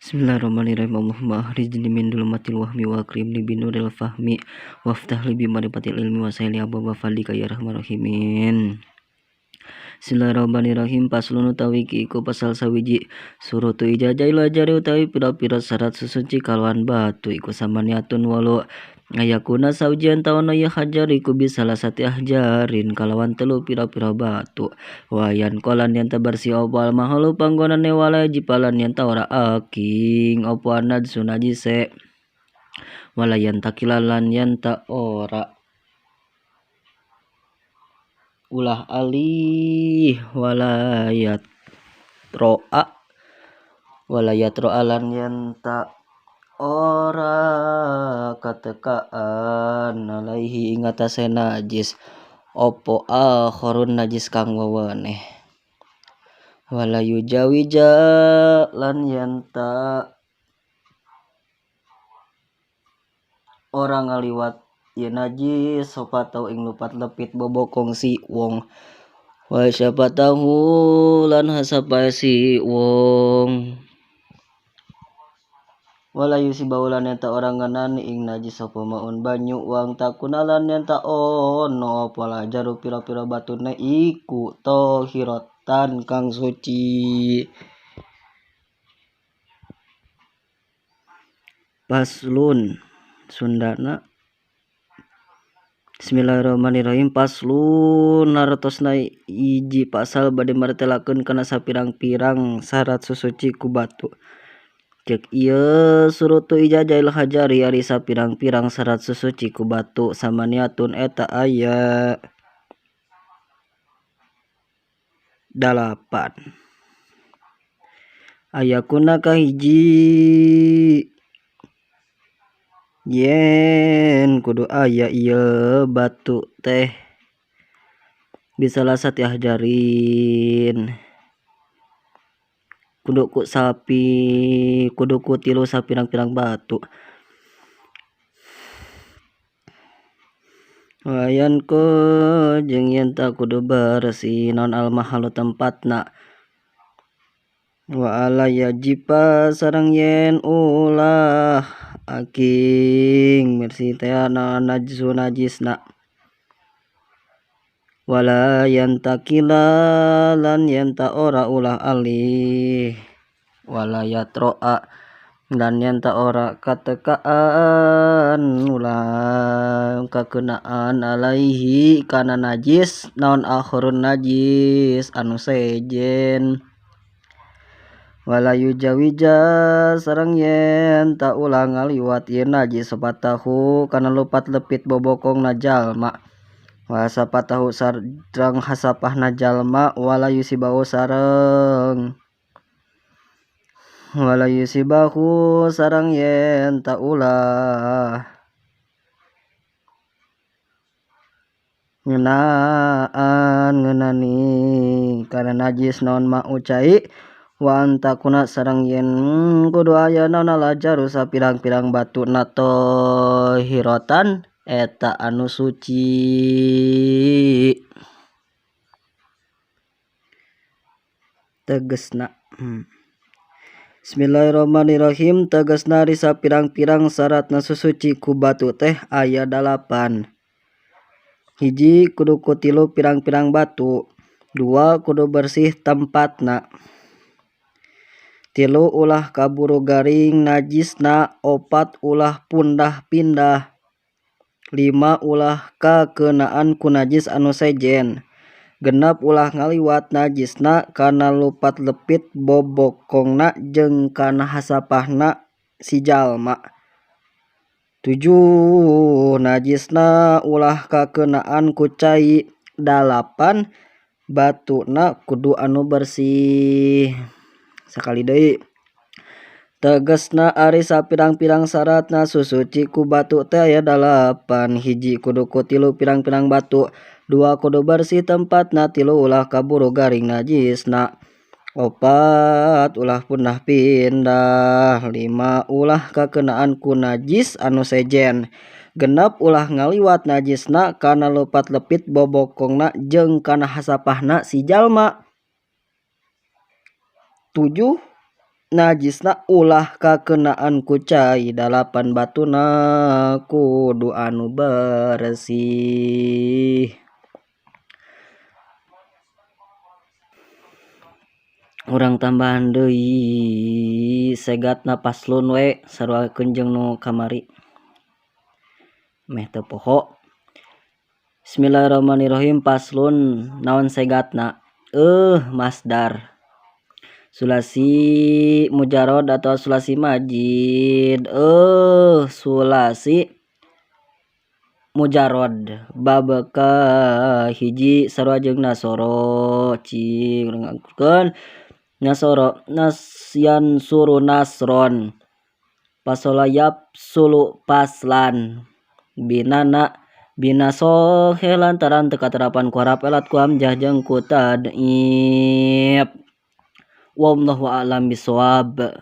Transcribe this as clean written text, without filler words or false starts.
Bismillahirrahmanirrahim. Allahumma akhrijni min dhulumatil wahmi wa akrimni binuril fahmi waftah li bimarifatil ilmi wa sahli abwaaba fadlika ya rahman rahimin. Bismillahirrahmanirrahim. Paslun utawi iku pasal sawiji surutu ijazah ilajari utawi pira-pira syarat susuci kalawan batu iku samaniatun walu ayakuna saujian tawana ya hajar iku bisalah sati ahjarin kalawan telu pira-pira batu wayan kolan yang tabarsi opal mahalo panggonan wala jipalan yang ora aking opo anad sunajise walayan takilalan yang ta ora ulah alih walayat ro'alan yang ta ora katekaan alaihi ingatase najis opo akhorun najis kang weweneh walayu jawija lan yanta orang ngaliwat ya najis sopa tau ing lupat lepit bobokong si wong wa siapa tahu lan hasapa si wong walayu si baulan yanta orang nganan ing najis sopa maun banyu wang takunalan yanta ono pola jaru pira-pira batune iku tohirotan kang suci. Paslun Sundana Bismillahirrahmanirrahim. Paslun nartosna iji pasal bade martelakeun kana sapirang-pirang syarat susuci ku batu. Cek ieu surutu ijazah hajari ari sapirang-pirang syarat susuci ku batu samaniatun eta aya 8. Ayakuna kahiji yen kudu aya ieu batu teh bisalah sati ahjarin kudu ku sapi kudu ku tilu sapirang-pirang batu wayan ko jeung yen ta kudu bersih non al mahalu tempatna wa ala yajiba sareng yen ulah aking bersih teh najis najisna wala yantakila lan yanta ora ulah alih wala yatroa dan yanta ora katekaan ulah kakenaan alaihi kana najis naon akhirun najis anu sejen wala yujawija sareng yen ta ulang ngaliwat yen najis sapatahu kana lupat lepit bobokong jalma wa sapatahu sareng hasapahna jalma wala yusibahu sareng yen ta ulah ngeunani kana najis naon ma ucai wa antakuna sareng yen kudu aya naon alajaru sapirang-pirang batu nato hirotan eta anu suci. Tegesna Bismillahirrahmanirrahim. Tegesna ari sapirang-pirang syaratna susuci ku batu teh aya 8. Hiji kudu kutilu pirang-pirang batu, 2 kudu bersih tempatna, 3 ulah kaburu garing najisna, 4 ulah pundah pindah, 5 ulah kakenaan ku najis anu sejen, 6 ulah ngaliwat najisna kana lupat lepit bobokongna jeung kana hasapahna si jalma, 7 najisna ulah kakenaan ku cai, 8 batuna kudu anu bersih. Sakali deui tegesna ari sapirang-pirang syaratna susuci ku batu teh aya 8. Hiji kudu kutilu pirang-pirang batu, 2 kudu bersih tempatna, 3 ulah kaburu garing najisna, 4 ulah pundah pindah, 5 ulah kakenaan ku najis anu sejen, 6 ulah ngaliwat najisna kana lupat lepit bobokongna jeung kana hasapahna si jalma, 7 najisna ulah kakenaan ku cai dalapan batuna kudu anu bersih. Urang tambahan deui segatna paslon we saruakeun jeung nu kamari meh teu poho. Bismillahirrahmanirrahim. Paslon naon segatna? Masdar sulasi mujarod atau sulasi majid. Sulasi mujarod bab ka hiji sarua jeung nasoro cing urang angkurkeun nasoro nasyan suru nasron pasolayap sulu paslan binana binaso lantaran teu katerapan ku harap elat ku hamzah jeung ku tad'if. Wallahu a'lam bishawab.